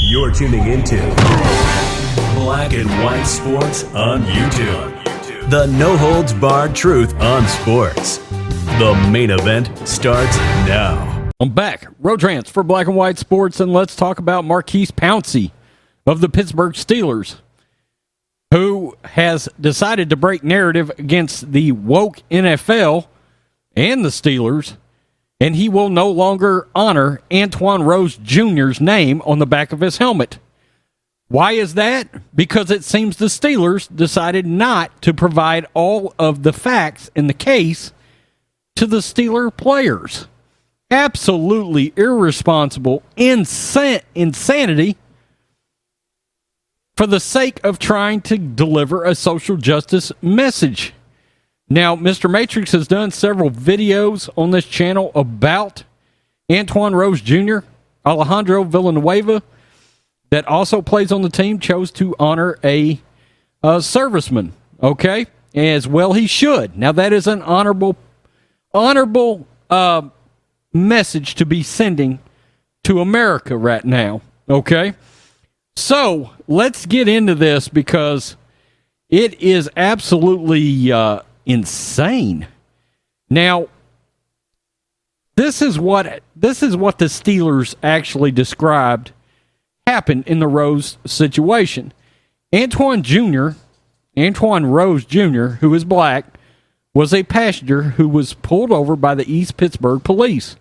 You're tuning into Black and White Sports on YouTube. The no-holds-barred truth on sports. The main event starts now. I'm back. Rodrans for Black and White Sports, and let's talk about Maurkice Pouncey of the Pittsburgh Steelers, who has decided to break narrative against the woke NFL and the Steelers, and he will no longer honor Antwon Rose Jr.'s name on the back of his helmet. Why is that? Because it seems the Steelers decided not to provide all of the facts in the case to the Steeler players. Absolutely irresponsible, insanity for the sake of trying to deliver a social justice message. Now, Mr. Matrix has done several videos on this channel about Antwon Rose Jr. Alejandro Villanueva, that also plays on the team, chose to honor a serviceman, okay? As well he should. Now, that is an honorable message to be sending to America right now, okay? So, let's get into this because it is absolutely insane. Now, this is what the Steelers actually described happened in the Rose situation. Antwon Rose Jr., who is black, was a passenger who was pulled over by the East Pittsburgh police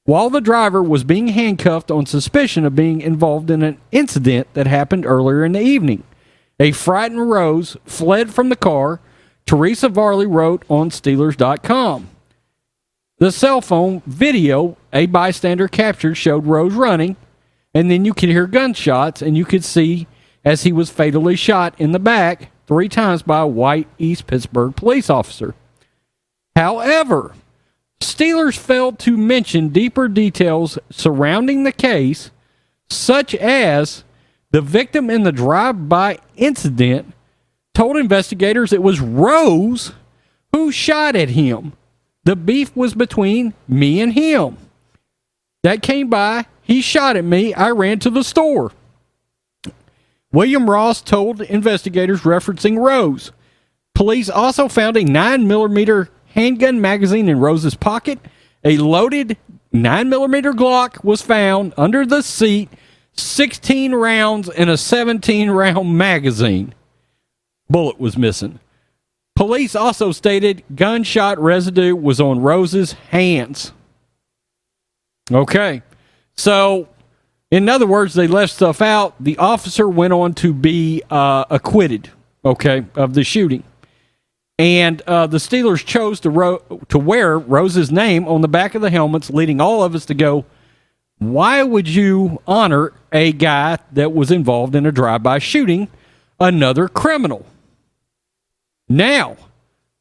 while the driver was being handcuffed on suspicion of being involved in an incident that happened earlier in the evening. A frightened Rose fled from the car, Teresa Varley wrote on Steelers.com. The cell phone video a bystander captured showed Rose running, and then you could hear gunshots, and you could see as he was fatally shot in the back 3 times by a white East Pittsburgh police officer. However, Steelers failed to mention deeper details surrounding the case, such as the victim in the drive-by incident told investigators it was Rose who shot at him. The beef was between me and him. That came by. He shot at me. I ran to the store. William Ross told investigators referencing Rose. Police also found a 9mm handgun magazine in Rose's pocket. A loaded 9mm Glock was found under the seat, 16 rounds in a 17-round magazine. Bullet was missing. Police also stated gunshot residue was on Rose's hands. Okay. So, in other words, they left stuff out. The officer went on to be acquitted, okay, of the shooting. And the Steelers chose to wear Rose's name on the back of the helmets, leading all of us to go, why would you honor a guy that was involved in a drive-by shooting another criminal? Now,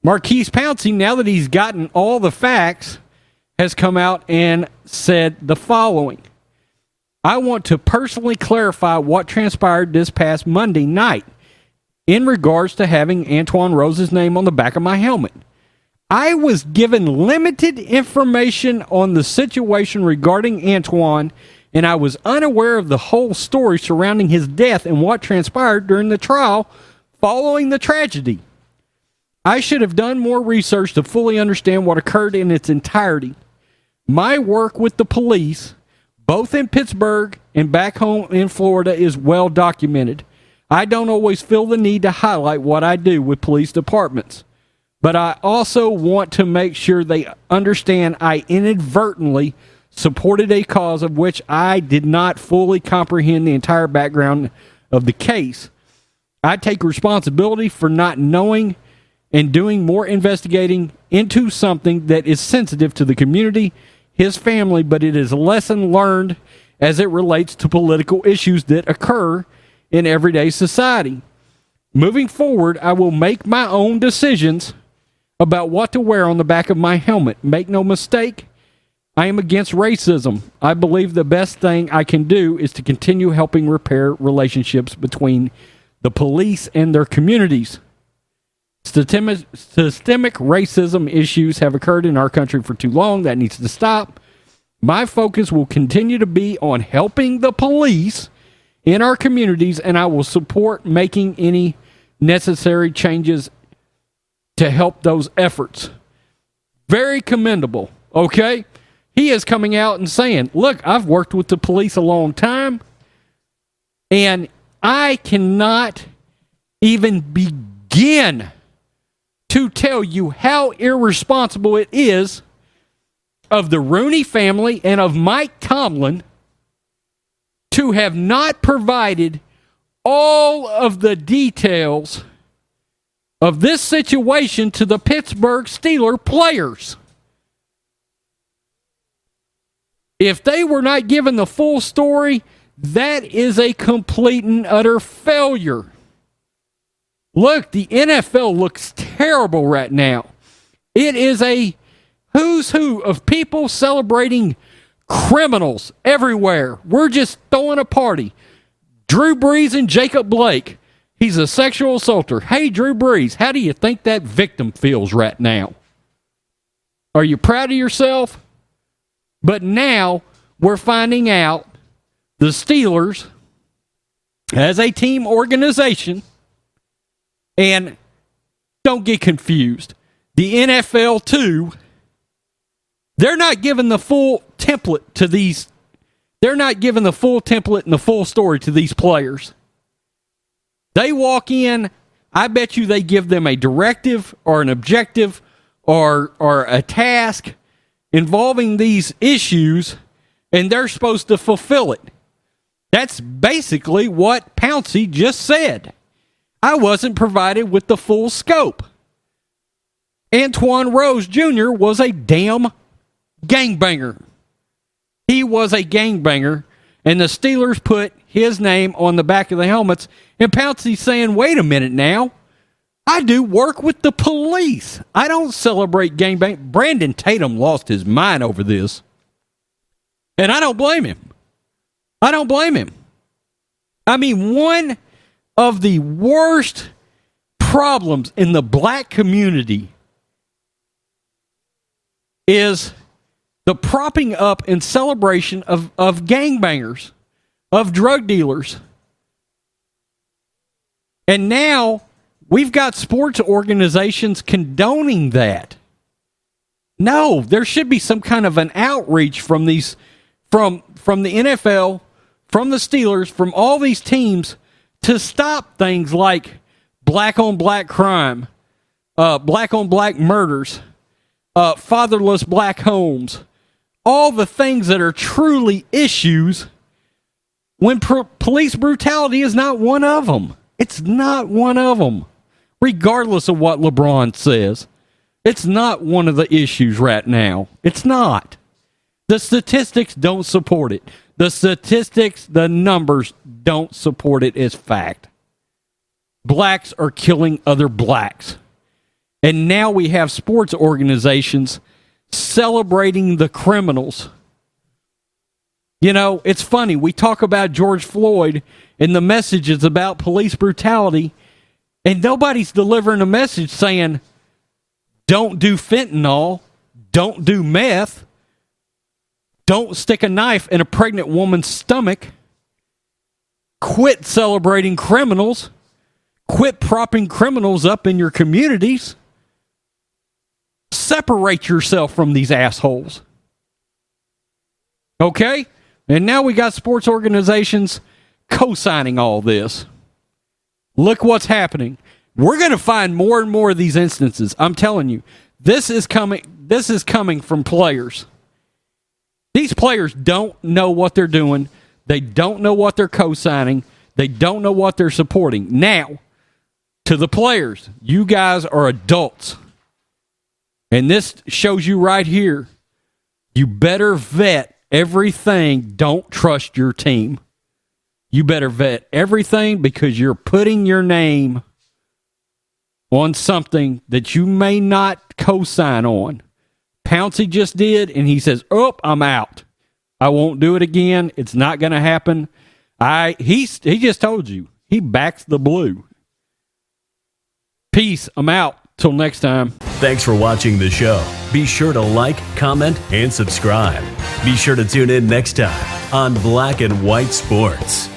Maurkice Pouncey, now that he's gotten all the facts, has come out and said the following. I want to personally clarify what transpired this past Monday night in regards to having Antwon Rose's name on the back of my helmet. I was given limited information on the situation regarding Antwon, and I was unaware of the whole story surrounding his death and what transpired during the trial following the tragedy. I should have done more research to fully understand what occurred in its entirety. My work with the police, both in Pittsburgh and back home in Florida, is well documented. I don't always feel the need to highlight what I do with police departments, but I also want to make sure they understand I inadvertently supported a cause of which I did not fully comprehend the entire background of the case. I take responsibility for not knowing and doing more investigating into something that is sensitive to the community, his family, but it is a lesson learned as it relates to political issues that occur in everyday society. Moving forward, I will make my own decisions about what to wear on the back of my helmet. Make no mistake, I am against racism. I believe the best thing I can do is to continue helping repair relationships between the police and their communities. Systemic racism issues have occurred in our country for too long. That needs to stop. My focus will continue to be on helping the police in our communities, and I will support making any necessary changes to help those efforts. Very commendable, okay? He is coming out and saying, look, I've worked with the police a long time, and I cannot even begin to tell you how irresponsible it is of the Rooney family and of Mike Tomlin to have not provided all of the details of this situation to the Pittsburgh Steelers players. If they were not given the full story, that is a complete and utter failure. Look, the NFL looks terrible right now. It is a who's who of people celebrating criminals everywhere. We're just throwing a party. Drew Brees and Jacob Blake. He's a sexual assaulter. Hey, Drew Brees, how do you think that victim feels right now? Are you proud of yourself? But now we're finding out the Steelers, as a team organization, and don't get confused, the NFL too, they're not giving the full template to these. They're not giving the full template and the full story to these players. They walk in, I bet you they give them a directive or an objective or a task involving these issues, and they're supposed to fulfill it. That's basically what Pouncey just said. I wasn't provided with the full scope. Antwon Rose Jr. was a damn gangbanger. He was a gangbanger, and the Steelers put his name on the back of the helmets, and Pouncey's saying, wait a minute now, I do work with the police. I don't celebrate gangbang. Brandon Tatum lost his mind over this, and I don't blame him. I don't blame him. I mean, one of the worst problems in the black community is the propping up and celebration of gangbangers, of drug dealers. And now we've got sports organizations condoning that. No, there should be some kind of an outreach from these, from the NFL, from the Steelers, from all these teams to stop things like black on black crime, black on black murders, fatherless black homes, all the things that are truly issues when police brutality is not one of them. It's not one of them. Regardless of what LeBron says, it's not one of the issues right now. It's not. The statistics don't support it. The statistics, the numbers don't support it as fact. Blacks are killing other blacks. And now we have sports organizations celebrating the criminals. You know, it's funny. We talk about George Floyd and the messages about police brutality, and nobody's delivering a message saying, don't do fentanyl, don't do meth, don't stick a knife in a pregnant woman's stomach, quit celebrating criminals, quit propping criminals up in your communities, separate yourself from these assholes. Okay? And now we got sports organizations co-signing all this. Look what's happening. We're going to find more and more of these instances. I'm telling you, this is coming from players. These players don't know what they're doing. They don't know what they're co-signing. They don't know what they're supporting. Now, to the players, you guys are adults. And this shows you right here, you better vet everything. Don't trust your team. You better vet everything because you're putting your name on something that you may not co-sign on. Pouncey just did, and he says, oh, I'm out. I won't do it again. It's not going to happen. He just told you. He backs the blue. Peace. I'm out. Till next time. Thanks for watching the show. Be sure to like, comment, and subscribe. Be sure to tune in next time on Black and White Sports.